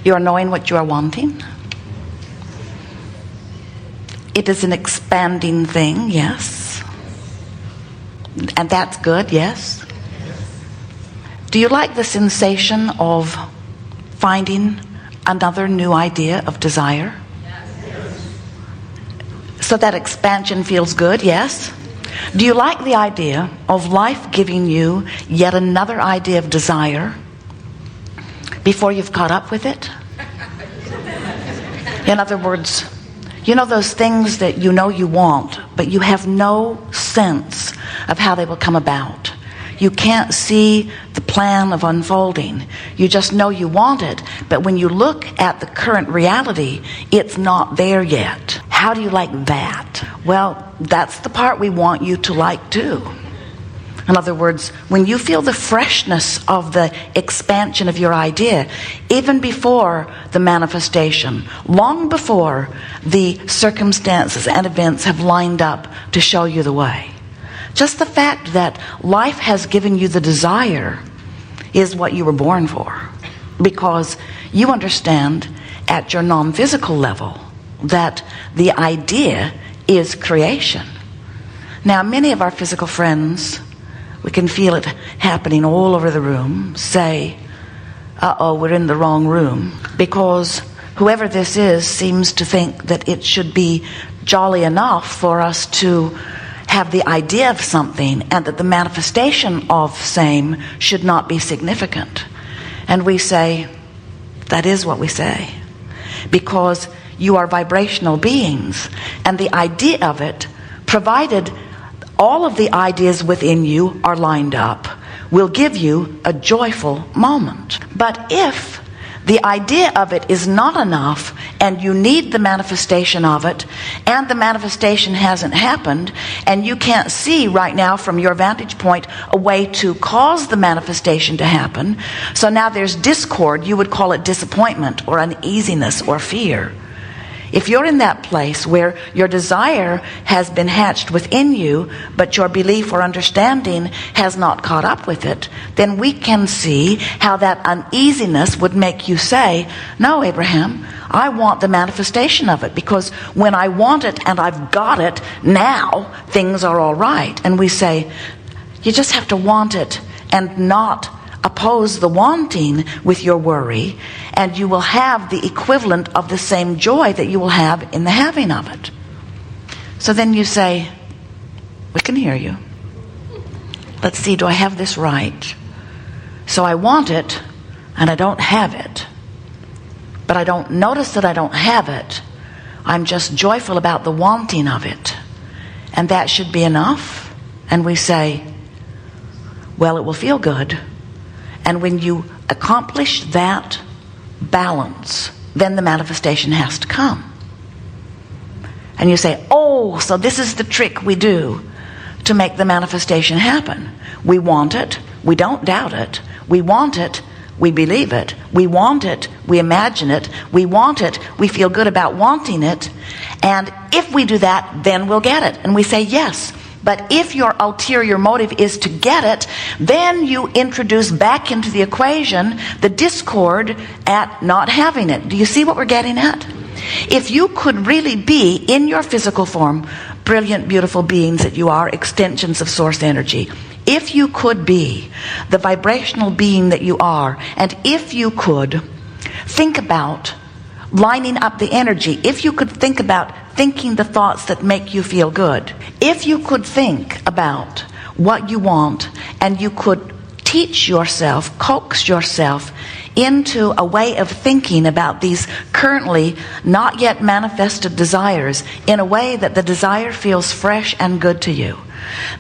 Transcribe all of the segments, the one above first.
You are knowing what you are wanting. It is an expanding thing, yes. And that's good, yes. Do you like the sensation of finding another new idea of desire? So that expansion feels good, yes. Do you like the idea of life giving you yet another idea of desire before you've caught up with it? In other words, you know those things that you know you want, but you have no sense of how they will come about. You can't see the plan of unfolding. You just know you want it, but when you look at the current reality, it's not there yet. How do you like that? Well, that's the part we want you to like too. In other words, when you feel the freshness of the expansion of your idea, even before the manifestation, long before the circumstances and events have lined up to show you the way. Just the fact that life has given you the desire is what you were born for. Because you understand at your non-physical level that the idea is creation. Now, many of our physical friends, we can feel it happening all over the room, say, uh-oh, we're in the wrong room. Because whoever this is seems to think that it should be jolly enough for us to have the idea of something and that the manifestation of same should not be significant. And we say, that is what we say. Because you are vibrational beings, and the idea of it, provided all of the ideas within you are lined up, will give you a joyful moment. But if the idea of it is not enough and you need the manifestation of it, and the manifestation hasn't happened, and you can't see right now from your vantage point a way to cause the manifestation to happen, so now there's discord. You would call it disappointment or uneasiness or fear. If you're in that place where your desire has been hatched within you, but your belief or understanding has not caught up with it, then we can see how that uneasiness would make you say, no, Abraham, I want the manifestation of it, because when I want it and I've got it, now things are all right. And we say, you just have to want it and not oppose the wanting with your worry, and you will have the equivalent of the same joy that you will have in the having of it. So then you say, we can hear you. Let's see, do I have this right? So I want it and I don't have it, but I don't notice that I don't have it. I'm just joyful about the wanting of it, and that should be enough. And we say, well, it will feel good. And when you accomplish that balance, then the manifestation has to come. And you say, oh, so this is the trick we do to make the manifestation happen. We want it, we don't doubt it. We want it, we believe it. We want it, we imagine it. We want it, we feel good about wanting it. And if we do that, then we'll get it. And we say, yes. But if your ulterior motive is to get it, then you introduce back into the equation the discord at not having it. Do you see what we're getting at? If you could really be, in your physical form, brilliant, beautiful beings that you are, extensions of source energy, if you could be the vibrational being that you are, and if you could think about lining up the energy, if you could think about thinking the thoughts that make you feel good, if you could think about what you want, and you could teach yourself, coax yourself into a way of thinking about these currently not yet manifested desires in a way that the desire feels fresh and good to you,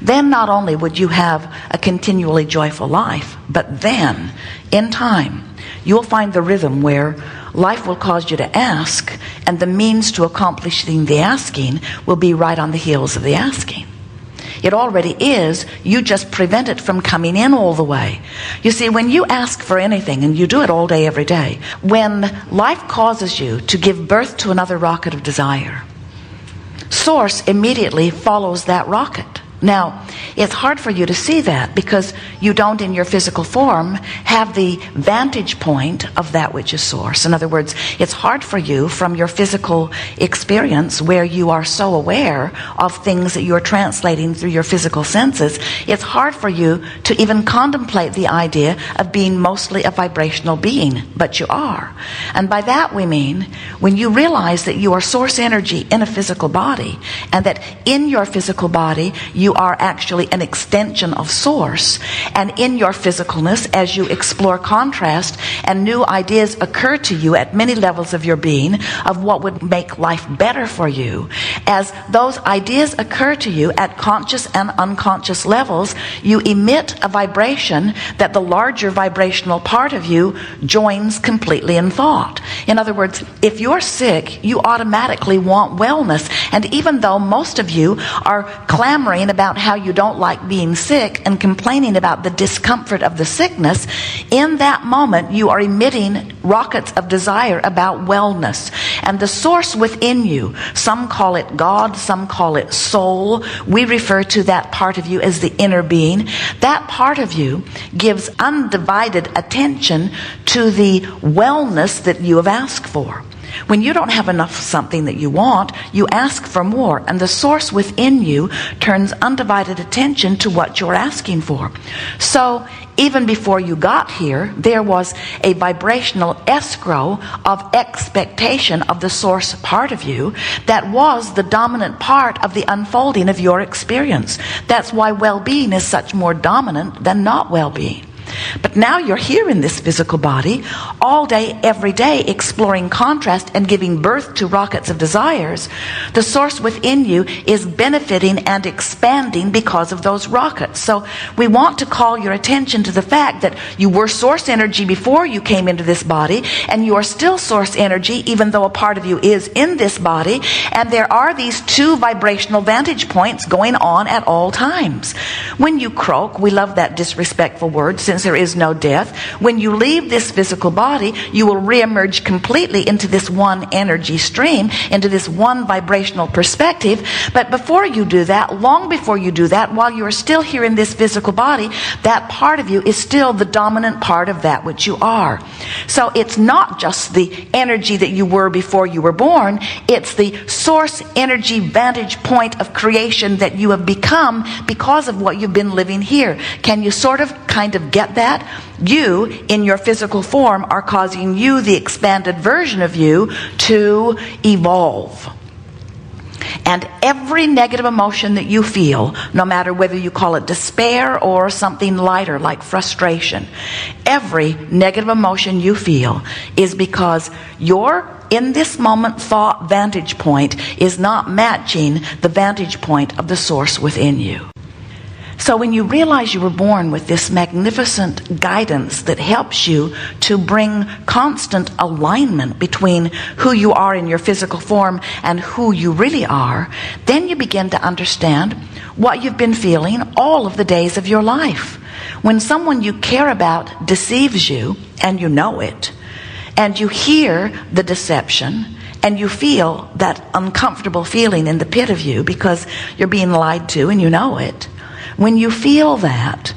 then not only would you have a continually joyful life, but then in time you'll find the rhythm where life will cause you to ask, and the means to accomplishing the asking will be right on the heels of the asking. It already is, you just prevent it from coming in all the way. You see, when you ask for anything, and you do it all day, every day, when life causes you to give birth to another rocket of desire, source immediately follows that rocket. Now, it's hard for you to see that because you don't in your physical form have the vantage point of that which is source. In other words, it's hard for you from your physical experience where you are so aware of things that you're translating through your physical senses. It's hard for you to even contemplate the idea of being mostly a vibrational being, but you are. And by that we mean when you realize that you are source energy in a physical body, and that in your physical body you are actually an extension of source, and in your physicalness, as you explore contrast and new ideas occur to you at many levels of your being of what would make life better for you, as those ideas occur to you at conscious and unconscious levels, you emit a vibration that the larger vibrational part of you joins completely in thought. In other words, if you're sick, you automatically want wellness. And even though most of you are clamoring about how you don't like being sick and complaining about the discomfort of the sickness, in that moment you are emitting rockets of desire about wellness. And the source within you, some call it God, some call it soul. We refer to that part of you as the inner being. That part of you gives undivided attention to the wellness that you have asked for. When you don't have enough of something that you want, you ask for more, and the source within you turns undivided attention to what you're asking for. So even before you got here, there was a vibrational escrow of expectation of the source part of you that was the dominant part of the unfolding of your experience. That's why well-being is such more dominant than not well-being. But now you're here in this physical body all day, every day, exploring contrast and giving birth to rockets of desires. The source within you is benefiting and expanding because of those rockets. So we want to call your attention to the fact that you were source energy before you came into this body, and you are still source energy even though a part of you is in this body, and there are these two vibrational vantage points going on at all times. When you croak, we love that disrespectful word since there is no death. When you leave this physical body, you will reemerge completely into this one energy stream, into this one vibrational perspective. But before you do that, long before you do that, while you are still here in this physical body, that part of you is still the dominant part of that which you are. So it's not just the energy that you were before you were born, it's the source energy vantage point of creation that you have become because of what you've been living here. Can you sort of kind of get that? You, in your physical form, are causing you, the expanded version of you, to evolve. And every negative emotion that you feel, no matter whether you call it despair or something lighter like frustration, every negative emotion you feel is because your in this moment thought vantage point is not matching the vantage point of the source within you. So when you realize you were born with this magnificent guidance that helps you to bring constant alignment between who you are in your physical form and who you really are, then you begin to understand what you've been feeling all of the days of your life. When someone you care about deceives you, and you know it, and you hear the deception, and you feel that uncomfortable feeling in the pit of you because you're being lied to and you know it, when you feel that,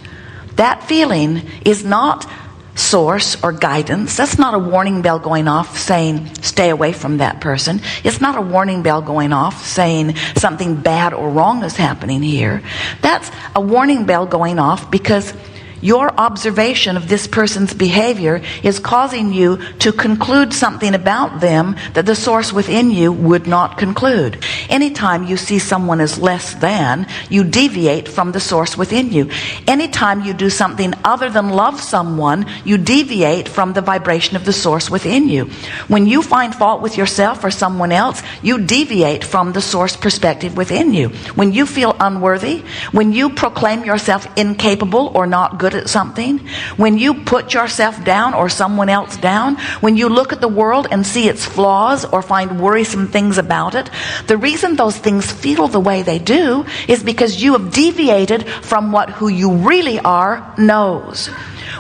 that feeling is not source or guidance. That's not a warning bell going off saying, stay away from that person. It's not a warning bell going off saying something bad or wrong is happening here. That's a warning bell going off because your observation of this person's behavior is causing you to conclude something about them that the source within you would not conclude. Anytime you see someone as less than, you deviate from the source within you. Anytime you do something other than love someone, you deviate from the vibration of the source within you. When you find fault with yourself or someone else, you deviate from the source perspective within you. When you feel unworthy, when you proclaim yourself incapable or not good at something, when you put yourself down or someone else down, when you look at the world and see its flaws or find worrisome things about it, the reason those things feel the way they do is because you have deviated from what who you really are knows.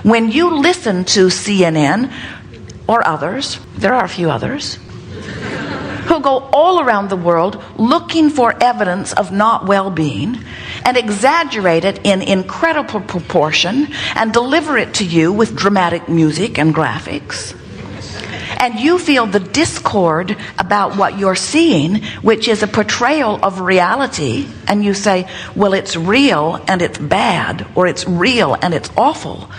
When you listen to CNN or others, there are a few others, who go all around the world looking for evidence of not well-being, and exaggerate it in incredible proportion and deliver it to you with dramatic music and graphics. And you feel the discord about what you're seeing, which is a portrayal of reality, and you say, well, it's real and it's bad, or it's real and it's awful.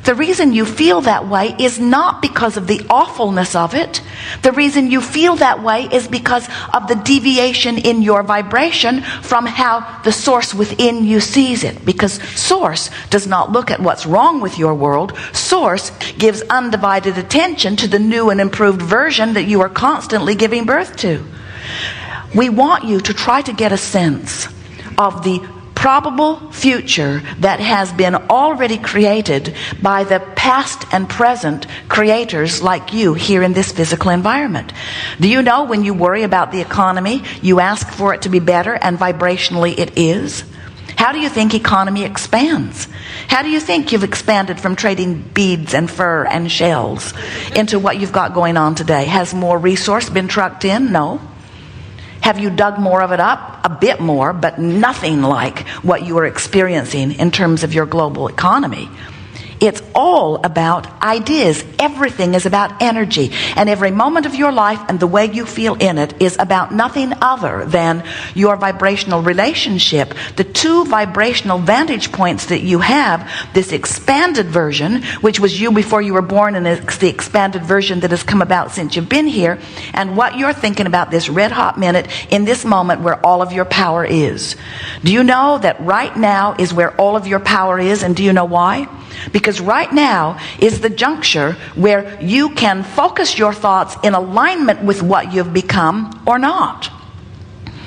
The reason you feel that way is not because of the awfulness of it. The reason you feel that way is because of the deviation in your vibration from how the source within you sees it. Because source does not look at what's wrong with your world. Source gives undivided attention to the new and improved version that you are constantly giving birth to. We want you to try to get a sense of the probable future that has been already created by the past and present creators like you here in this physical environment. Do you know when you worry about the economy, you ask for it to be better, and vibrationally it is? How do you think economy expands? How do you think you've expanded from trading beads and fur and shells into what you've got going on today? Has more resource been trucked in? No. Have you dug more of it up? A bit more, but nothing like what you are experiencing in terms of your global economy. It's all about ideas. Everything is about energy. And every moment of your life and the way you feel in it is about nothing other than your vibrational relationship. The two vibrational vantage points that you have, this expanded version, which was you before you were born, and it's the expanded version that has come about since you've been here, and what you're thinking about this red hot minute in this moment where all of your power is. Do you know that right now is where all of your power is? And do you know why? Because right now is the juncture where you can focus your thoughts in alignment with what you've become or not.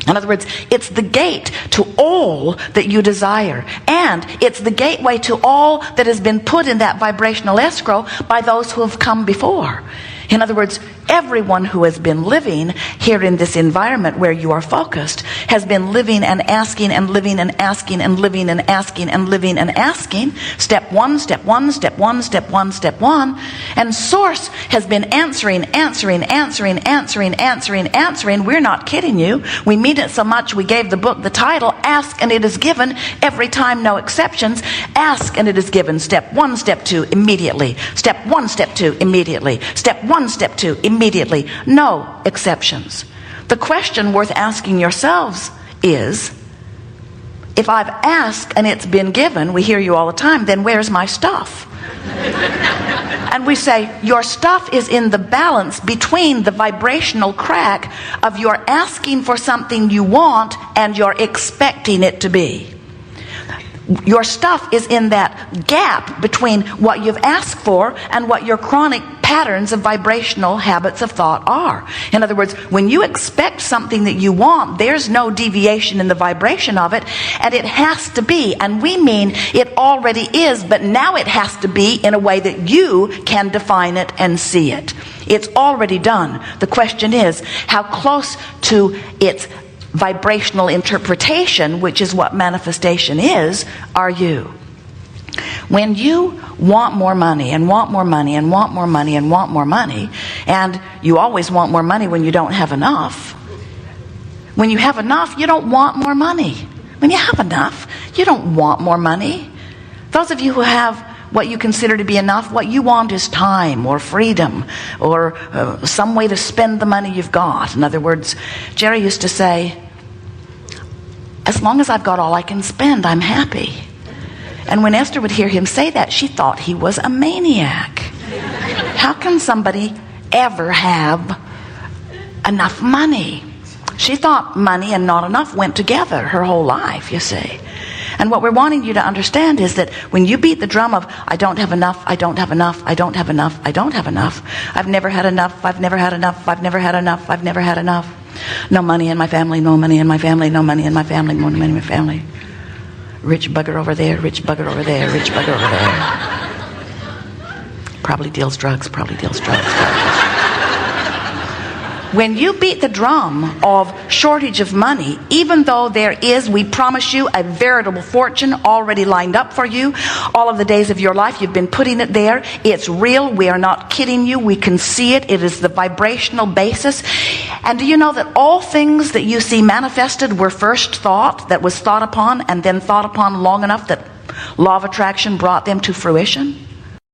In other words, it's the gate to all that you desire. And it's the gateway to all that has been put in that vibrational escrow by those who have come before. In other words, everyone who has been living here in this environment where you are focused has been living and asking and living and asking and living and asking and living and asking. Step one, step one, step one, step one, step one. And Source has been answering. We're not kidding you. We mean it so much we gave the book the title, Ask and It Is Given. Every time, no exceptions. Ask and it is given. Step one, step two, immediately. Step one, step two, immediately. Step one, step two, immediately. No exceptions. The question worth asking yourselves is, if I've asked and it's been given, we hear you all the time, then where's my stuff? And we say, your stuff is in the balance between the vibrational crack of your asking for something you want and you're expecting it to be. Your stuff is in that gap between what you've asked for and what your chronic patterns of vibrational habits of thought are. In other words, when you expect something that you want, there's no deviation in the vibration of it, and it has to be, and we mean it already is, but now it has to be in a way that you can define it and see it. It's already done. The question is, how close to its vibrational interpretation, which is what manifestation is, are you? When you want more money and want more money and want more money and want more money, and you always want more money when you don't have enough. When you have enough, you don't want more money. When you have enough, you don't want more money. Those of you who have what you consider to be enough, what you want is time or freedom or some way to spend the money you've got. In other words, Jerry used to say, as long as I've got all I can spend, I'm happy. And when Esther would hear him say that, she thought he was a maniac. How can somebody ever have enough money? She thought money and not enough went together her whole life, you see. And what we're wanting you to understand is that when you beat the drum of, I don't have enough, I don't have enough, I don't have enough, I don't have enough, I've never had enough, I've never had enough, I've never had enough, I've never had enough. No money in my family, no money in my family, no money in my family, no money in my family. Rich bugger over there, rich bugger over there, rich bugger over there. Probably deals drugs, probably deals drugs. When you beat the drum of shortage of money, even though there is, we promise you, a veritable fortune already lined up for you, all of the days of your life, you've been putting it there. It's real. We are not kidding you. We can see it. It is the vibrational basis. And do you know that all things that you see manifested were first thought, that was thought upon, and then thought upon long enough that law of attraction brought them to fruition?